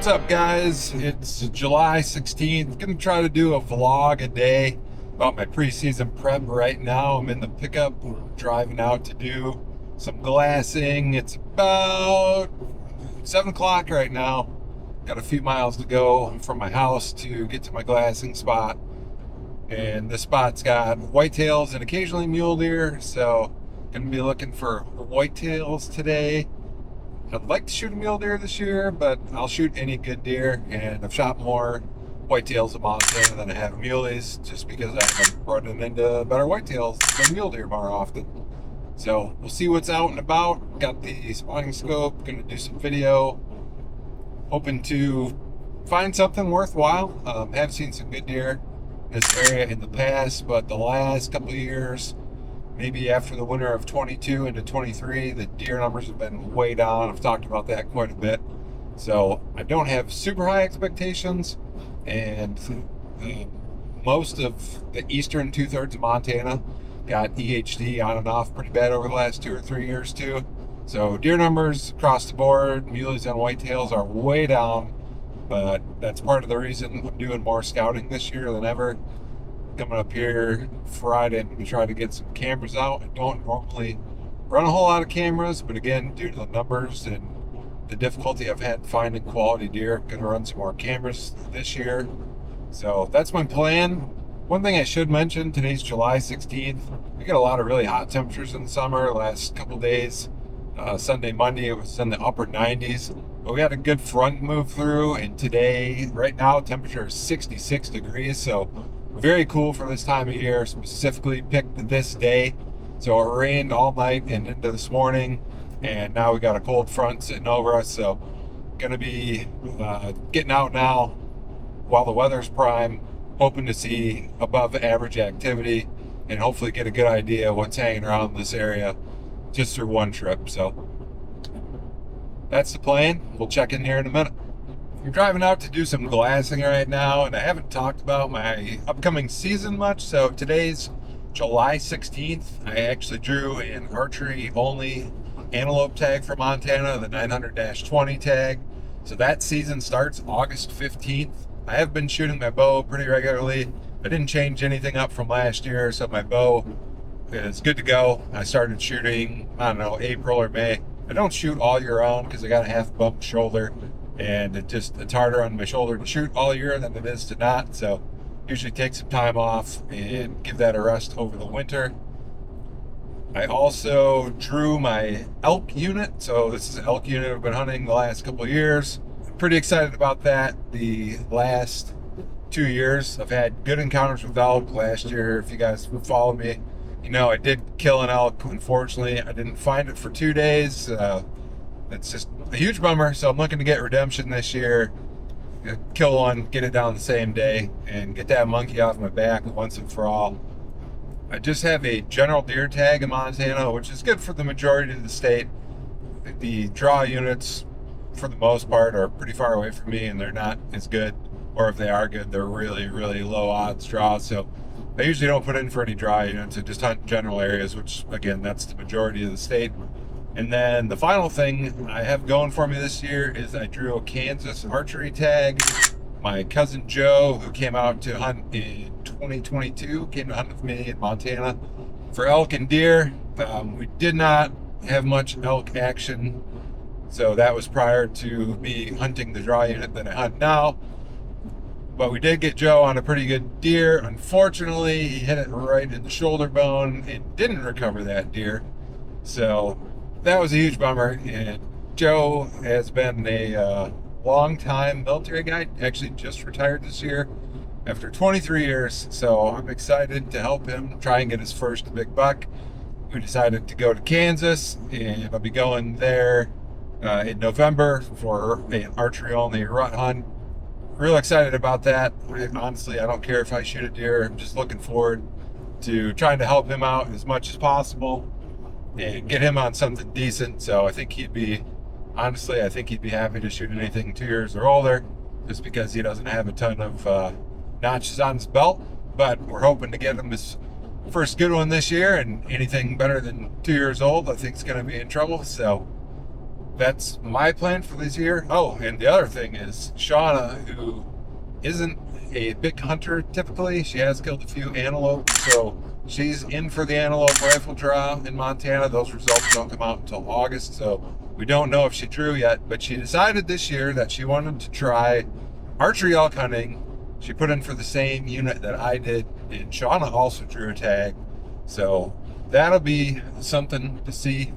What's up, guys? It's July 16th. Gonna try to do a vlog a day about my preseason prep. Right now I'm in the pickup driving out to do some glassing. It's about 7 o'clock right now. Got a few miles to go from my house to get to my glassing spot, and this spot's got whitetails and occasionally mule deer, so gonna be looking for whitetails today. I'd like to shoot a mule deer this year, but I'll shoot any good deer, and I've shot more whitetails in Montana than I have muleys, just because I've been running into better whitetails than mule deer more often. So we'll see what's out and about. Got the spotting scope, gonna do some video, hoping to find something worthwhile. Have seen some good deer in this area in the past, but the last couple of years, maybe after the winter of 22 into 23, the deer numbers have been way down. I've talked about that quite a bit. So I don't have super high expectations, and most of the eastern 2/3 of Montana got EHD on and off pretty bad over the last 2 or 3 years too. So deer numbers across the board, muleys and whitetails, are way down, but that's part of the reason I'm doing more scouting this year than ever. Coming up here Friday, I'm going to try to get some cameras out. I don't normally run a whole lot of cameras, but again, due to the numbers and the difficulty I've had finding quality deer, I'm going to run some more cameras this year. So that's my plan. One thing I should mention, today's July 16th. We get a lot of really hot temperatures in the summer. Last couple days, Sunday, Monday, it was in the upper 90s. But we had a good front move through, and today, right now, temperature is 66 degrees. So very cool for this time of year. Specifically picked this day. So it rained all night and into this morning, and now we got a cold front sitting over us. So gonna be getting out now while the weather's prime, hoping to see above average activity and hopefully get a good idea of what's hanging around this area just through one trip. So that's the plan. We'll check in here in a minute. I'm driving out to do some glassing right now, and I haven't talked about my upcoming season much. So today's July 16th. I actually drew an archery only antelope tag for Montana, the 900-20 tag. So that season starts August 15th. I have been shooting my bow pretty regularly. I didn't change anything up from last year, so my bow is good to go. I started shooting, I don't know, April or May. I don't shoot all year round because I got a half bumped shoulder, and it's harder on my shoulder to shoot all year than it is to not. So usually take some time off and give that a rest over the winter. I also drew my elk unit. So this is an elk unit I've been hunting the last couple of years. I'm pretty excited about that. The last 2 years I've had good encounters with elk. Last year, if you guys follow me, you know I did kill an elk. Unfortunately, I didn't find it for 2 days. It's just a huge bummer. So I'm looking to get redemption this year. Kill one, get it down the same day, and get that monkey off my back once and for all. I just have a general deer tag in Montana, which is good for the majority of the state. The draw units, for the most part, are pretty far away from me, and they're not as good. Or if they are good, they're really, really low odds draws. So I usually don't put in for any draw units. I just hunt general areas, which, again, that's the majority of the state. And then the final thing I have going for me this year is I drew a Kansas archery tag. My cousin Joe, who came out to hunt in 2022, came to hunt with me in Montana for elk and deer. We did not have much elk action, so that was prior to me hunting the draw unit that I hunt now. But we did get Joe on a pretty good deer. Unfortunately, he hit it right in the shoulder bone and didn't recover that deer. So that was a huge bummer. And Joe has been a long-time military guy, actually just retired this year after 23 years. So I'm excited to help him try and get his first big buck. We decided to go to Kansas, and I'll be going there in November for an archery-only rut hunt. Real excited about that. Honestly, I don't care if I shoot a deer. I'm just looking forward to trying to help him out as much as possible and get him on something decent. So I think he'd be happy to shoot anything 2 years or older, just because he doesn't have a ton of notches on his belt. But we're hoping to get him his first good one this year, and anything better than 2 years old, I think, is going to be in trouble. So that's my plan for this year. Oh, and the other thing is Shawna, who isn't a big hunter typically. She has killed a few antelope, so she's in for the antelope rifle draw in Montana. Those results don't come out until August, so we don't know if she drew yet. But she decided this year that she wanted to try archery elk hunting. She put in for the same unit that I did, and Shawna also drew a tag. So that'll be something to see.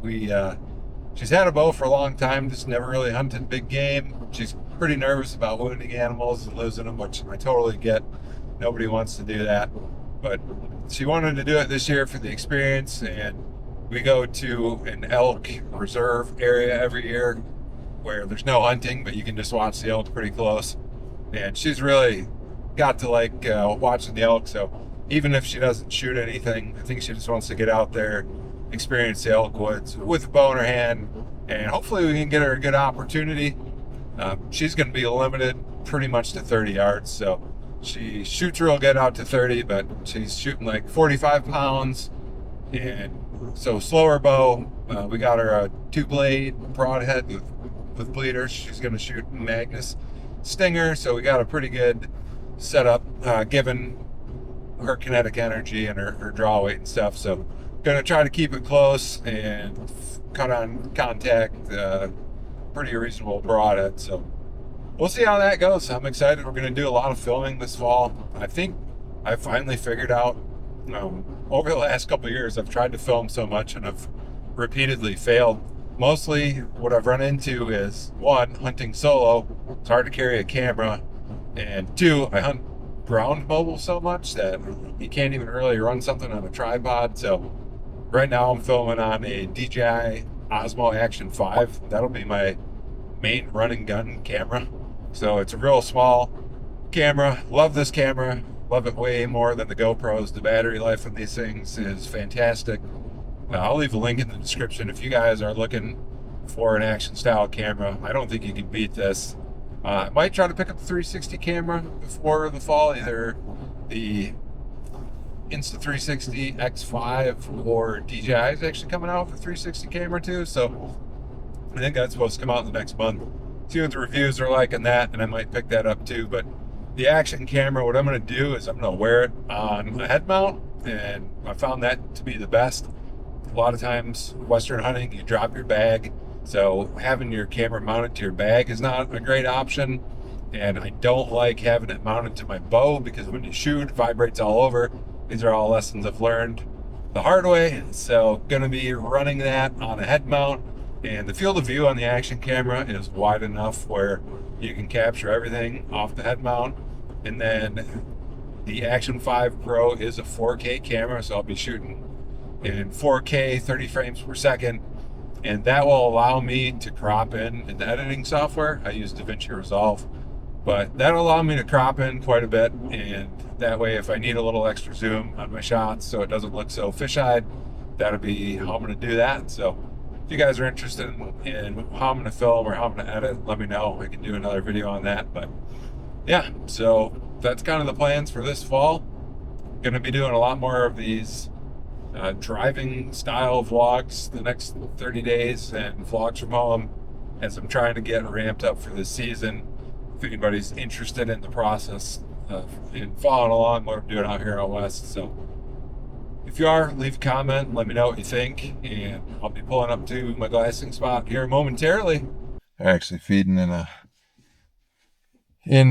She's had a bow for a long time, just never really hunted big game. She's pretty nervous about wounding animals and losing them, which I totally get. Nobody wants to do that. But she wanted to do it this year for the experience, and we go to an elk reserve area every year where there's no hunting, but you can just watch the elk pretty close. And she's really got to like watching the elk, so even if she doesn't shoot anything, I think she just wants to get out there, experience the elk woods with a bow in her hand, and hopefully we can get her a good opportunity. She's going to be limited pretty much to 30 yards, so she shoots real good out to 30, but she's shooting like 45 pounds, and so slower bow. We got her a 2-blade broadhead with bleeders. She's going to shoot Magnus Stinger, so we got a pretty good setup given her kinetic energy and her draw weight and stuff. So gonna try to keep it close and cut on contact, pretty reasonable broadhead. So we'll see how that goes. I'm excited. We're gonna do a lot of filming this fall. I think I finally figured out, over the last couple of years, I've tried to film so much and I've repeatedly failed. Mostly what I've run into is, one, hunting solo. It's hard to carry a camera, and two, I hunt ground mobile so much that you can't even really run something on a tripod. So right now I'm filming on a DJI Action 5. That'll be my main running gun camera. So it's a real small camera. Love this camera. Love it way more than the GoPros. The battery life of these things is fantastic. I'll leave a link in the description if you guys are looking for an action style camera. I don't think you can beat this. I might try to pick up the 360 camera before the fall, either the Insta360 X5 or DJI is actually coming out with a 360 camera too. So I think that's supposed to come out in the next month. See what the reviews are like on that, and I might pick that up too. But the action camera, what I'm going to do is I'm going to wear it on a head mount, and I found that to be the best. A lot of times, Western hunting, you drop your bag, so having your camera mounted to your bag is not a great option. And I don't like having it mounted to my bow because when you shoot, it vibrates all over. These are all lessons I've learned the hard way. So gonna be running that on a head mount, and the field of view on the action camera is wide enough where you can capture everything off the head mount. And then the Action 5 Pro is a 4K camera, so I'll be shooting in 4K 30 frames per second, and that will allow me to crop in the editing software. I use DaVinci Resolve, but that'll allow me to crop in quite a bit, and that way if I need a little extra zoom on my shots so it doesn't look so fish-eyed, that'll be how I'm going to do that. So if you guys are interested in how I'm going to film or how I'm going to edit, let me know. I can do another video on that. But yeah, so that's kind of the plans for this fall. Going to be doing a lot more of these driving style vlogs the next 30 days and vlogs from home as I'm trying to get ramped up for this season. If anybody's interested in the process in following along what I'm doing out here out west. So if you are, leave a comment, let me know what you think, and I'll be pulling up to my glassing spot here momentarily. They're actually feeding in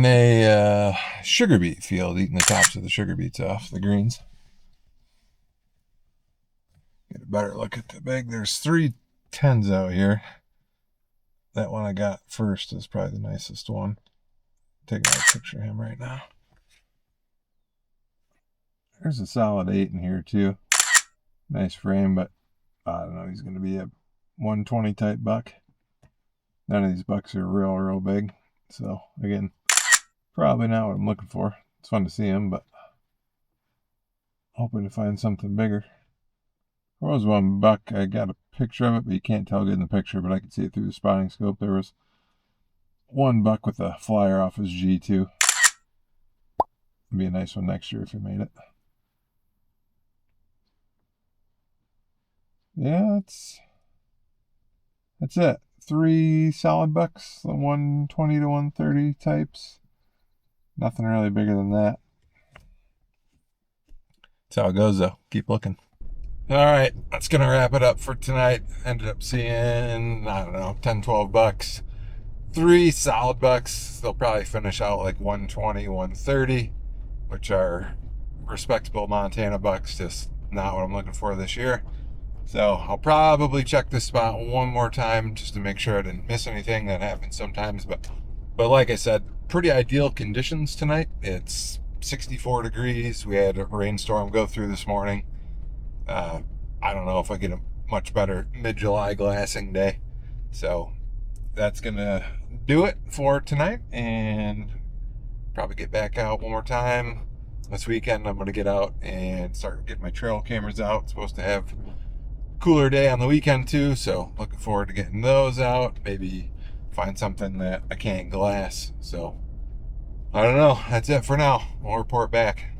a sugar beet field, eating the tops of the sugar beets off the greens. Get a better look at the bag. There's 3 10s out here. That one I got first is probably the nicest one. Taking a picture of him right now. There's a solid 8 in here too. Nice frame, but I don't know. He's going to be a 120 type buck. None of these bucks are real big. So again, probably not what I'm looking for. It's fun to see him, but hoping to find something bigger. There was one buck, I got a picture of it, but you can't tell good in the picture, but I could see it through the spotting scope. There was one buck with a flyer off his G2. It'd be a nice one next year if he made it. Yeah, that's it. 3 solid bucks, the 120 to 130 types. Nothing really bigger than that. That's how it goes, though. Keep looking. All right, that's gonna wrap it up for tonight. Ended up seeing, I don't know, 10, 12 bucks. 3 solid bucks. They'll probably finish out like 120, 130, which are respectable Montana bucks, just not what I'm looking for this year. So I'll probably check this spot one more time just to make sure I didn't miss anything. That happens sometimes, but like I said, pretty ideal conditions tonight. It's 64 degrees. We had a rainstorm go through this morning. I don't know if I get a much better mid-July glassing day. So that's gonna do it for tonight, and probably get back out one more time this weekend. I'm gonna get out and start getting my trail cameras out. It's supposed to have a cooler day on the weekend too, so looking forward to getting those out. Maybe find something that I can't glass. So I don't know. That's it for now. We'll report back.